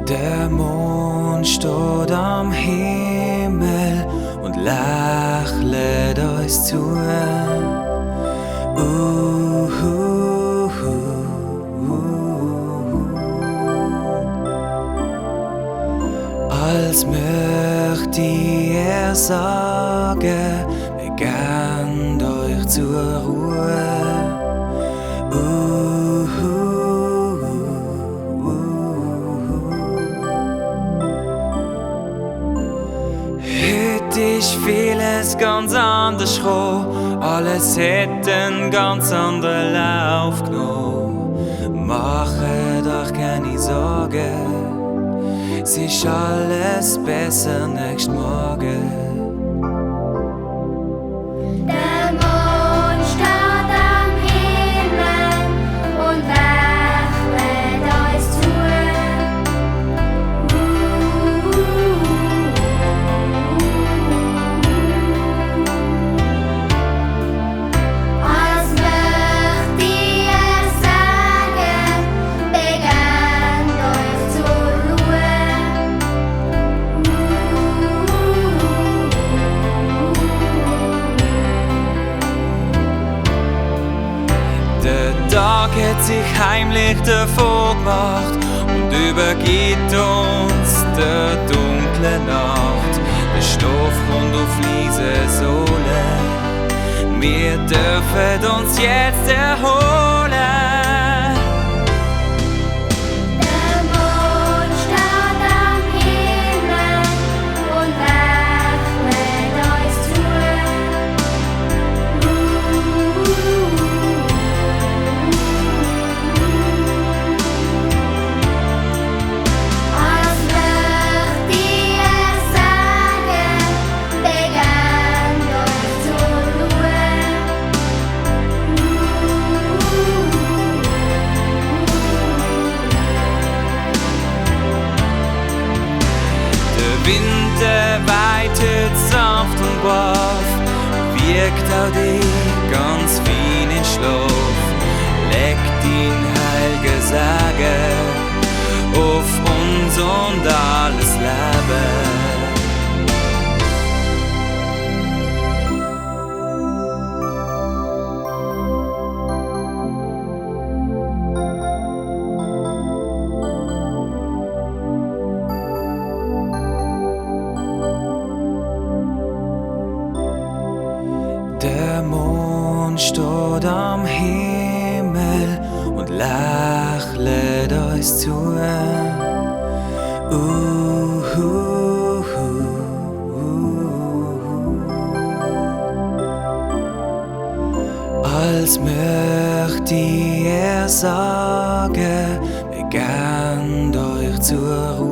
Der Mond steht am Himmel und lächelt uns zu. Als möchte er sagen, begann euch zur Ruhe. Heute ist vieles ganz anders gekommen, alles hätte einen ganz anderen Lauf genommen. Mache doch keine Sorgen, es ist alles besser nächsten Morgen. Der Tag hat sich heimlich davor gemacht und übergibt uns der dunkle Nacht. Der Stoff kommt auf leise Sohle, wir dürfen uns jetzt erholen. Winter weitet sanft und baff, wiegt auch dich ganz fein in Schlaf. Leg dein heilge Segen auf uns und alles Leben. Der Mond steht am Himmel und lächelt uns zu. Als möchte er sagen, begann euch zur Ruhe.